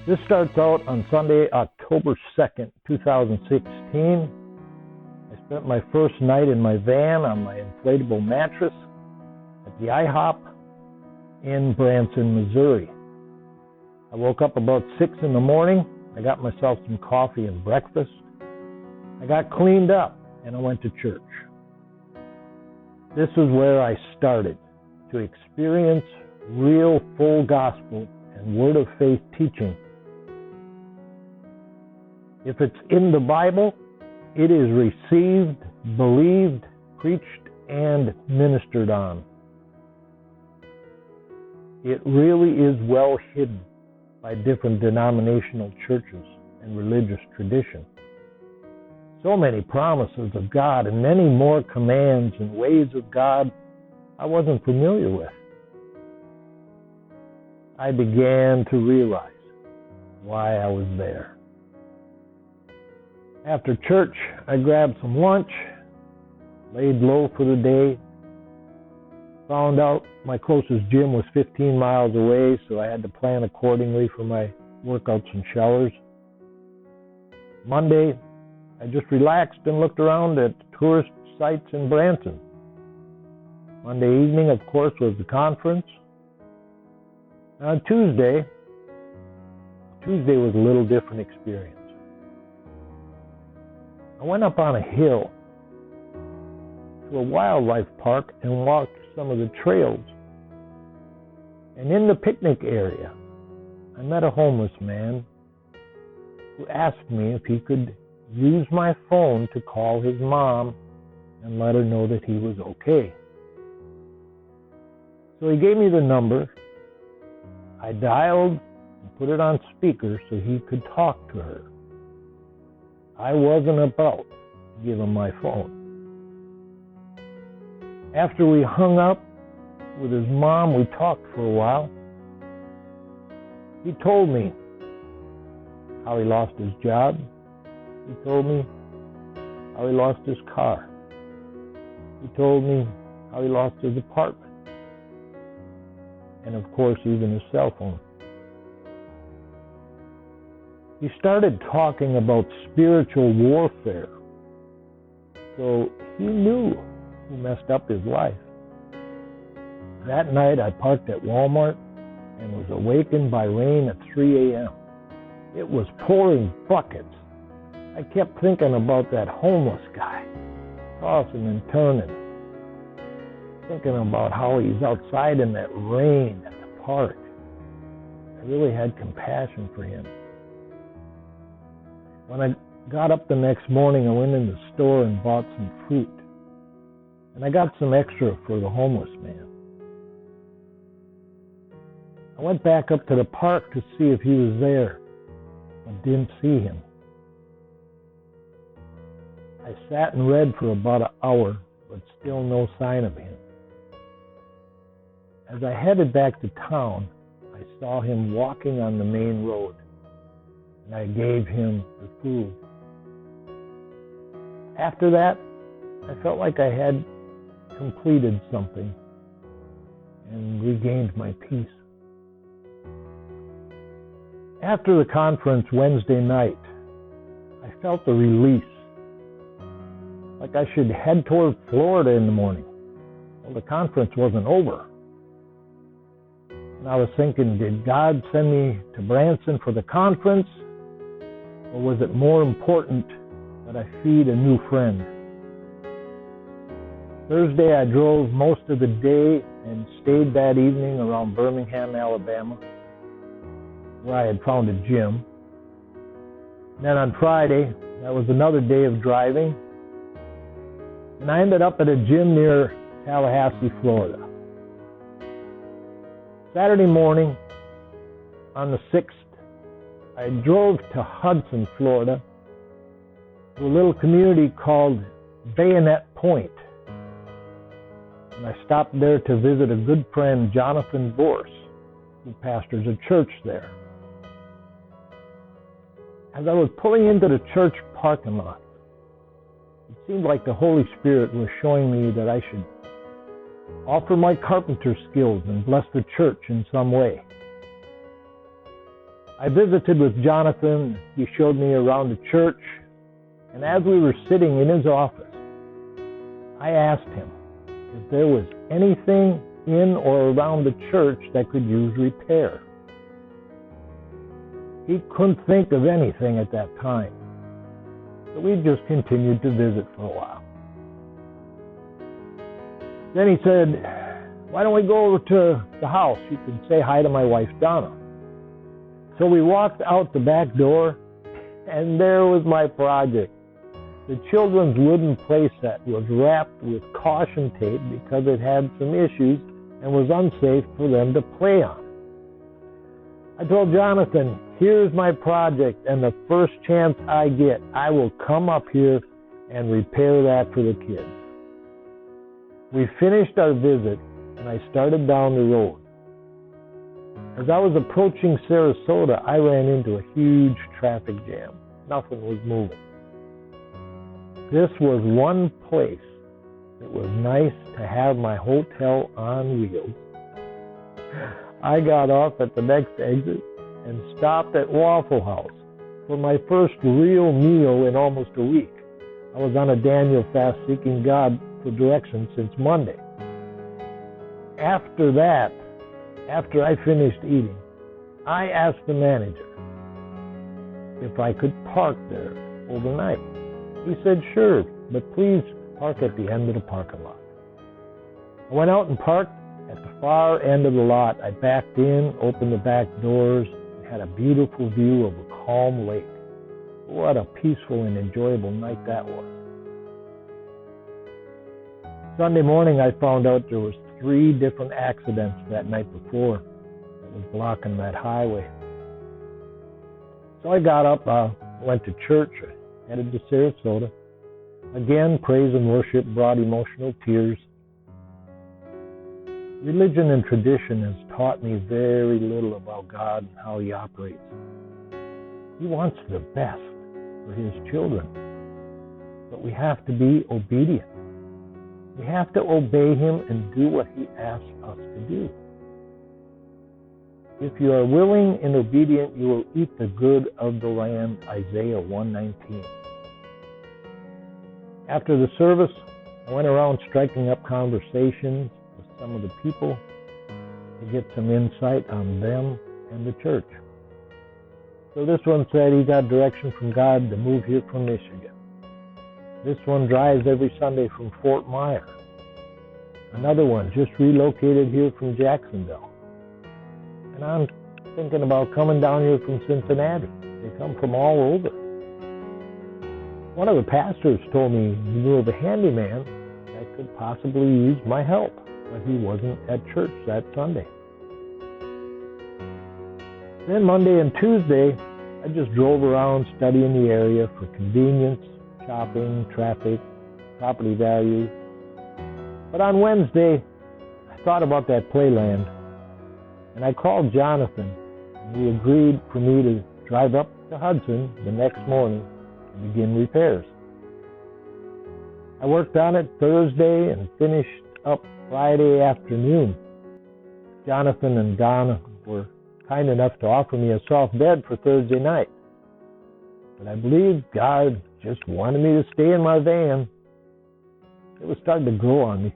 This starts out on Sunday, October 2nd, 2016. I spent my first night in my van on my inflatable mattress at the IHOP in Branson, Missouri. I woke up about 6 in the morning. I got myself some coffee and breakfast. I got cleaned up and I went to church. This is where I started to experience real full gospel and word of faith teaching. If it's in the Bible, it is received, believed, preached, and ministered on. It really is well hidden by different denominational churches and religious tradition. So many promises of God and many more commands and ways of God I wasn't familiar with. I began to realize why I was there. After church, I grabbed some lunch, laid low for the day, found out my closest gym was 15 miles away, so I had to plan accordingly for my workouts and showers. Monday, I just relaxed and looked around at tourist sites in Branson. Monday evening, of course, was the conference. On Tuesday was a little different experience. I went up on a hill to a wildlife park and walked some of the trails. And in the picnic area, I met a homeless man who asked me if he could use my phone to call his mom and let her know that he was okay. So he gave me the number. I dialed and put it on speaker so he could talk to her. I wasn't about to give him my phone. After we hung up with his mom, we talked for a while. He told me how he lost his job. He told me how he lost his car. He told me how he lost his apartment. And of course, even his cell phone. He started talking about spiritual warfare. So he knew who messed up his life. That night I parked at Walmart and was awakened by rain at 3 a.m. It was pouring buckets. I kept thinking about that homeless guy, tossing and turning, thinking about how he's outside in that rain at the park. I really had compassion for him. When I got up the next morning, I went in the store and bought some fruit. And I got some extra for the homeless man. I went back up to the park to see if he was there, but didn't see him. I sat and read for about an hour, but still no sign of him. As I headed back to town, I saw him walking on the main road, and I gave him the food. After that, I felt like I had completed something and regained my peace. After the conference Wednesday night, I felt a release, like I should head toward Florida in the morning. Well, the conference wasn't over. And I was thinking, did God send me to Branson for the conference? Or was it more important that I feed a new friend? Thursday, I drove most of the day and stayed that evening around Birmingham, Alabama, where I had found a gym. And then on Friday, that was another day of driving, and I ended up at a gym near Tallahassee, Florida. Saturday morning, on the 6th, I drove to Hudson, Florida, to a little community called Bayonet Point. And I stopped there to visit a good friend, Jonathan Borse, who pastors a church there. As I was pulling into the church parking lot, it seemed like the Holy Spirit was showing me that I should offer my carpenter skills and bless the church in some way. I visited with Jonathan. He showed me around the church, and as we were sitting in his office, I asked him if there was anything in or around the church that could use repair. He couldn't think of anything at that time, so we just continued to visit for a while. Then he said, "Why don't we go over to the house? You can say hi to my wife, Donna." So we walked out the back door, and there was my project. The children's wooden playset was wrapped with caution tape because it had some issues and was unsafe for them to play on. I told Jonathan, "Here's my project, and the first chance I get, I will come up here and repair that for the kids." We finished our visit, and I started down the road. As I was approaching Sarasota, I ran into a huge traffic jam. Nothing was moving. This was one place that was nice to have my hotel on wheels. I got off at the next exit and stopped at Waffle House for my first real meal in almost a week. I was on a Daniel fast seeking God for direction since Monday. After that, after I finished eating, I asked the manager if I could park there overnight. He said, "Sure, but please park at the end of the parking lot." I went out and parked at the far end of the lot. I backed in, opened the back doors, and had a beautiful view of a calm lake. What a peaceful and enjoyable night that was. Sunday morning, I found out there was 3 different accidents that night before that was blocking that highway. So I got up, went to church, headed to Sarasota. Again, praise and worship brought emotional tears. Religion and tradition has taught me very little about God and how He operates. He wants the best for His children, but we have to be obedient. We have to obey Him and do what He asks us to do. If you are willing and obedient, you will eat the good of the land, Isaiah 1:19. After the service, I went around striking up conversations with some of the people to get some insight on them and the church. So this one said he got direction from God to move here from Michigan. This one drives every Sunday from Fort Myers. Another one just relocated here from Jacksonville. And I'm thinking about coming down here from Cincinnati. They come from all over. One of the pastors told me he knew of a handyman that could possibly use my help, but he wasn't at church that Sunday. Then Monday and Tuesday, I just drove around studying the area for convenience, shopping, traffic, property value. But on Wednesday, I thought about that playland, and I called Jonathan, and we agreed for me to drive up to Hudson the next morning and begin repairs. I worked on it Thursday and finished up Friday afternoon. Jonathan and Donna were kind enough to offer me a soft bed for Thursday night. But I believe God just wanted me to stay in my van. It was starting to grow on me.